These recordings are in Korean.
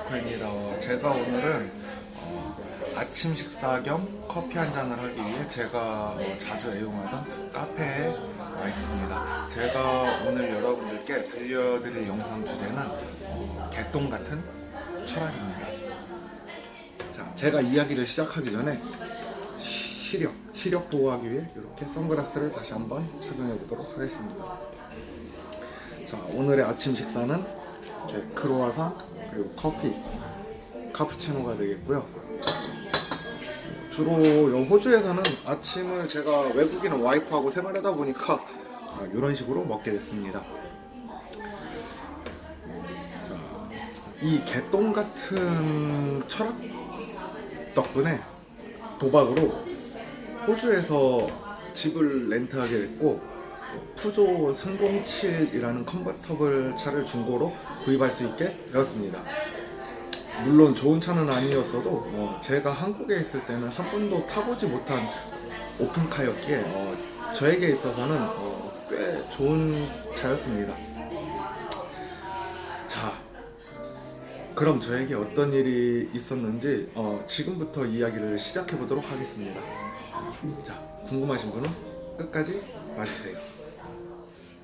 마코입니다. 제가 오늘은 아침 식사 겸 커피 한 잔을 하기 위해 제가 자주 애용하던 카페에 와 있습니다. 제가 오늘 여러분들께 들려드릴 영상 주제는 개똥 같은 철학입니다. 자, 제가 이야기를 시작하기 전에 시력 보호하기 위해 이렇게 선글라스를 다시 한번 착용해 보도록 하겠습니다. 자, 오늘의 아침 식사는 이렇게 크로와상 그리고 커피, 카푸치노가 되겠고요. 주로 호주에서는 아침을 제가 외국인은 와이프하고 생활하다 보니까 이런 식으로 먹게 됐습니다. 자, 이 개똥 같은 철학 덕분에 도박으로 호주에서 집을 렌트하게 됐고, 푸조 307이라는 컨버터블 차를 중고로 구입할 수 있게 되었습니다. 물론 좋은 차는 아니었어도 제가 한국에 있을 때는 한 번도 타보지 못한 오픈카였기에 저에게 있어서는 꽤 좋은 차였습니다. 자, 그럼 저에게 어떤 일이 있었는지 지금부터 이야기를 시작해 보도록 하겠습니다. 자, 궁금하신 분은 끝까지 봐주세요.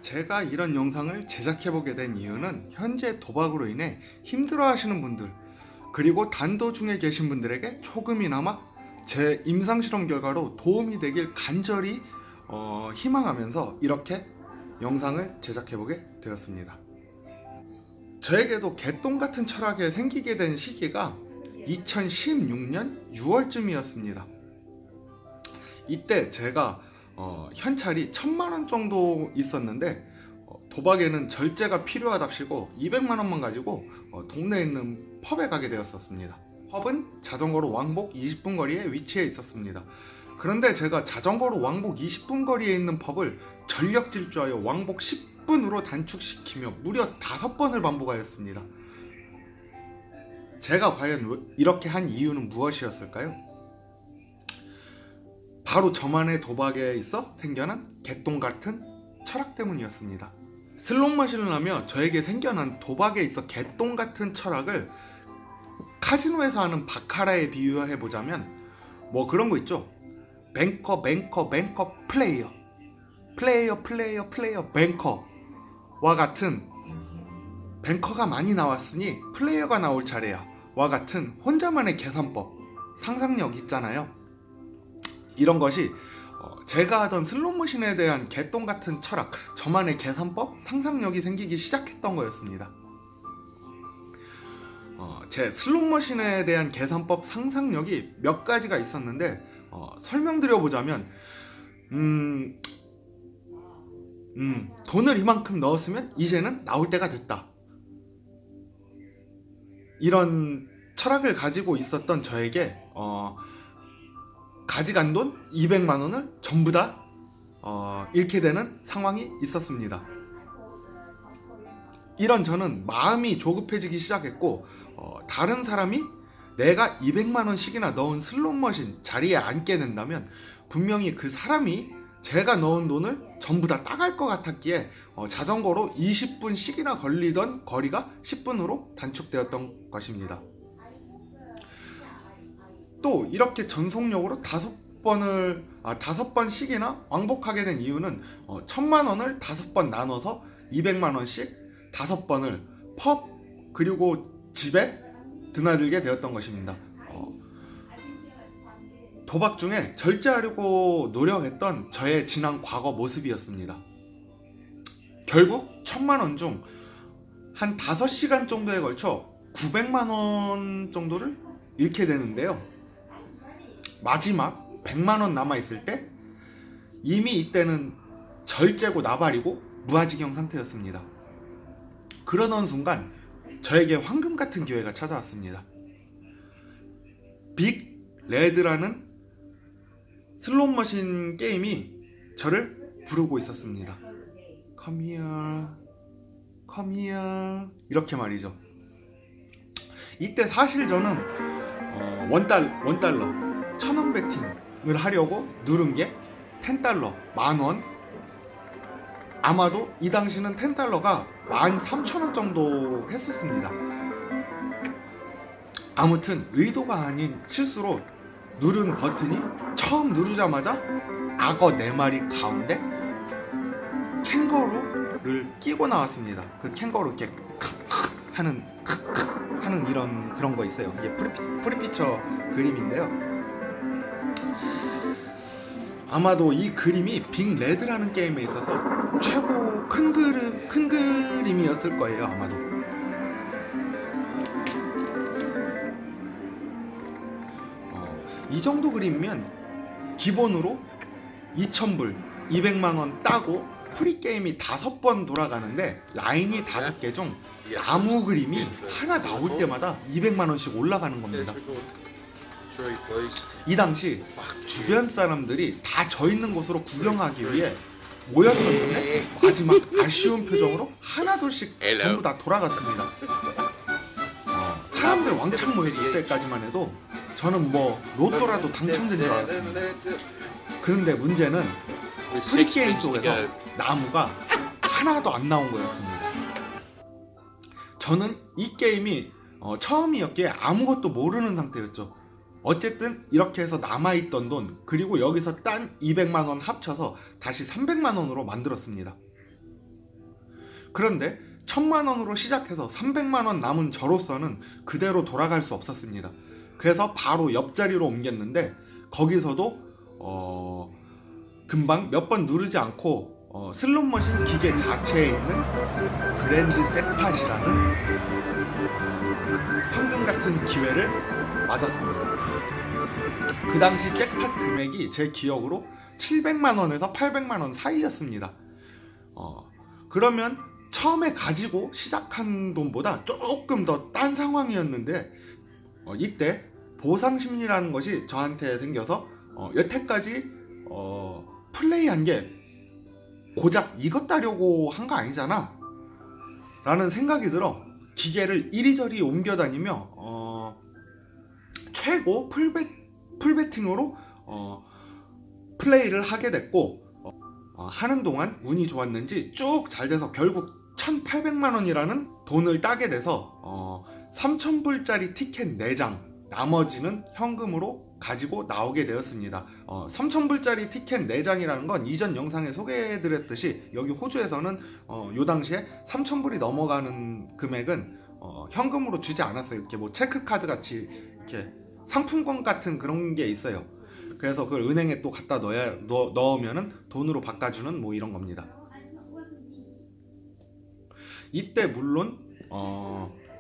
제가 이런 영상을 제작해보게 된 이유는 현재 도박으로 인해 힘들어하시는 분들, 그리고 단도중에 계신 분들에게 조금이나마 제 임상실험 결과로 도움이 되길 간절히 희망하면서 이렇게 영상을 제작해보게 되었습니다. 저에게도 개똥 같은 철학이 생기게 된 시기가 2016년 6월쯤이었습니다. 이때 제가 현찰이 1000만원 정도 있었는데 도박에는 절제가 필요하답시고 200만원만 가지고 동네에 있는 펍에 가게 되었었습니다. 펍은 자전거로 왕복 20분 거리에 위치해 있었습니다. 그런데 제가 자전거로 왕복 20분 거리에 있는 펍을 전력 질주하여 왕복 10분으로 단축시키며 무려 5번을 반복하였습니다. 제가 과연 이렇게 한 이유는 무엇이었을까요? 바로 저만의 도박에 있어 생겨난 개똥 같은 철학 때문이었습니다. 슬롯머신을 하며 저에게 생겨난 도박에 있어 개똥 같은 철학을 카지노에서 하는 바카라에 비유해보자면 뭐 그런 거 있죠. 뱅커 플레이어 뱅커와 같은, 뱅커가 많이 나왔으니 플레이어가 나올 차례야 와 같은 혼자만의 계산법, 상상력 있잖아요. 이런 것이 제가 하던 슬롯머신에 대한 개똥 같은 철학, 저만의 계산법, 상상력이 생기기 시작했던 거였습니다. 제 슬롯머신에 대한 계산법, 상상력이 몇 가지가 있었는데 설명드려보자면 돈을 이만큼 넣었으면 이제는 나올 때가 됐다, 이런 철학을 가지고 있었던 저에게 가져간 돈 200만원을 전부 다 잃게 되는 상황이 있었습니다. 이런 저는 마음이 조급해지기 시작했고, 다른 사람이 내가 200만원씩이나 넣은 슬롯머신 자리에 앉게 된다면 분명히 그 사람이 제가 넣은 돈을 전부 다 따갈 것 같았기에 자전거로 20분씩이나 걸리던 거리가 10분으로 단축되었던 것입니다. 또 이렇게 전속력으로 5번씩이나 왕복하게 된 이유는 1000만원을 5번 나눠서 200만원씩 5번을 펍 그리고 집에 드나들게 되었던 것입니다. 도박 중에 절제하려고 노력했던 저의 지난 과거 모습이었습니다. 결국 1000만원 중 한 5시간 정도에 걸쳐 900만원 정도를 잃게 되는데요. 마지막 100만원 남아있을 때 이미 이때는 절제고 나발이고 무아지경 상태였습니다. 그러던 순간 저에게 황금 같은 기회가 찾아왔습니다. 빅 레드라는 슬롯머신 게임이 저를 부르고 있었습니다. Come here, come here, 이렇게 말이죠. 이때 사실 저는 $1 1000원 베팅을 하려고 누른 게 $10, 10,000원. 아마도 이 당시는 $10가 13,000원 정도 했었습니다. 아무튼 의도가 아닌 실수로 누른 버튼이 처음 누르자마자 악어 4마리 가운데 캥거루를 끼고 나왔습니다. 그 캥거루 이렇게 하는 이런 그런 거 있어요. 이게 프리피처 그림인데요. 아마도 이 그림이 빅 레드라는 게임에 있어서 최고 큰 그림이었을 거예요. 아마도. 이 정도 그림이면 기본으로 2,000불, 200만원 따고 프리게임이 5번 돌아가는데 라인이 5개 중 나무 그림이 하나 나올 때마다 200만원씩 올라가는 겁니다. 이 당시 주변 사람들이 다 저 있는 곳으로 구경하기 위해 모였었는데 마지막 아쉬운 표정으로 하나둘씩 전부 다 돌아갔습니다. 사람들 왕창 모였을 때까지만 해도 저는 뭐 로또라도 당첨된 줄 알았습니다. 그런데 문제는 프리게임 속에서 나무가 하나도 안 나온 거였습니다. 저는 이 게임이 처음이었기에 아무것도 모르는 상태였죠. 어쨌든 이렇게 해서 남아있던 돈 그리고 여기서 딴 200만원 합쳐서 다시 300만원으로 만들었습니다. 그런데 1000만원으로 시작해서 300만원 남은 저로서는 그대로 돌아갈 수 없었습니다. 그래서 바로 옆자리로 옮겼는데 거기서도 금방 몇 번 누르지 않고 슬롯머신 기계 자체에 있는 그랜드 잭팟이라는 황금 같은 기회를 맞았습니다. 그 당시 잭팟 금액이 제 기억으로 700만원에서 800만원 사이였습니다. 그러면 처음에 가지고 시작한 돈보다 조금 더 딴 상황이었는데 이때 보상심리라는 것이 저한테 생겨서 여태까지 플레이한 게 고작 이것 따려고 한 거 아니잖아 라는 생각이 들어 기계를 이리저리 옮겨다니며 최고 풀베팅으로 플레이를 하게 됐고 하는 동안 운이 좋았는지 쭉 잘 돼서 결국 1,800만원이라는 돈을 따게 돼서 3,000불짜리 티켓 4장 나머지는 현금으로 가지고 나오게 되었습니다. 3,000불짜리 티켓 4장이라는 건 이전 영상에 소개해드렸듯이 여기 호주에서는 요 당시에 3,000불이 넘어가는 금액은 현금으로 주지 않았어요. 이렇게 뭐 체크카드 같이 이렇게 상품권 같은 그런 게 있어요. 그래서 그걸 은행에 또 갖다 넣으면은 돈으로 바꿔주는 뭐 이런 겁니다. 이때 물론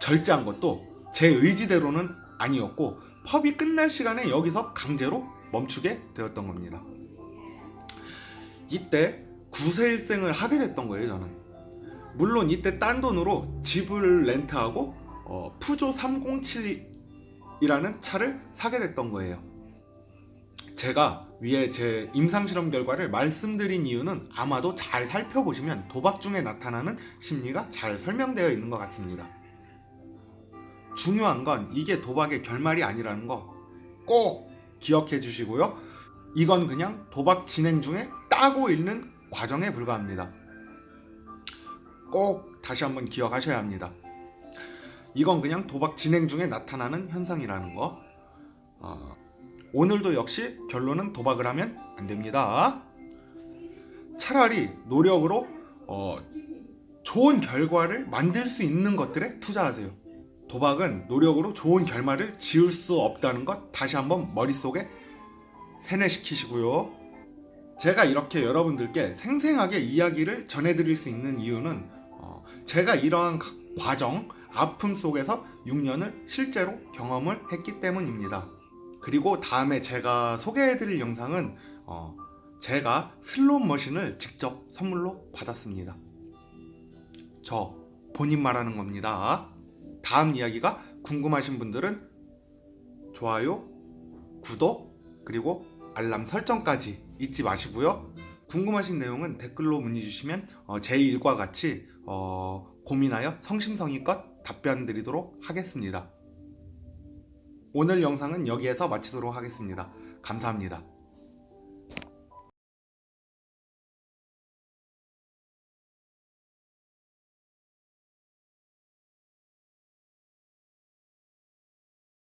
절제한 것도 제 의지대로는 아니었고 펍이 끝날 시간에 여기서 강제로 멈추게 되었던 겁니다. 이때 구세일생을 하게 됐던 거예요. 저는 물론 이때 딴 돈으로 집을 렌트하고 푸조 307이라는 차를 사게 됐던 거예요. 제가 위에 제 임상실험 결과를 말씀드린 이유는 아마도 잘 살펴보시면 도박 중에 나타나는 심리가 잘 설명되어 있는 것 같습니다. 중요한 건 이게 도박의 결말이 아니라는 거 꼭 기억해 주시고요. 이건 그냥 도박 진행 중에 따고 있는 과정에 불과합니다. 꼭 다시 한번 기억하셔야 합니다. 이건 그냥 도박 진행 중에 나타나는 현상이라는 거. 오늘도 역시 결론은 도박을 하면 안 됩니다. 차라리 노력으로 좋은 결과를 만들 수 있는 것들에 투자하세요. 도박은 노력으로 좋은 결말을 지을 수 없다는 것 다시 한번 머릿속에 세뇌시키시고요. 제가 이렇게 여러분들께 생생하게 이야기를 전해드릴 수 있는 이유는 제가 이러한 과정, 아픔 속에서 6년을 실제로 경험을 했기 때문입니다. 그리고 다음에 제가 소개해드릴 영상은 제가 슬롯 머신을 직접 선물로 받았습니다. 저 본인 말하는 겁니다. 다음 이야기가 궁금하신 분들은 좋아요, 구독, 그리고 알람 설정까지 잊지 마시고요. 궁금하신 내용은 댓글로 문의 주시면 제 일과 같이 고민하여 성심성의껏 답변 드리도록 하겠습니다. 오늘 영상은 여기에서 마치도록 하겠습니다. 감사합니다.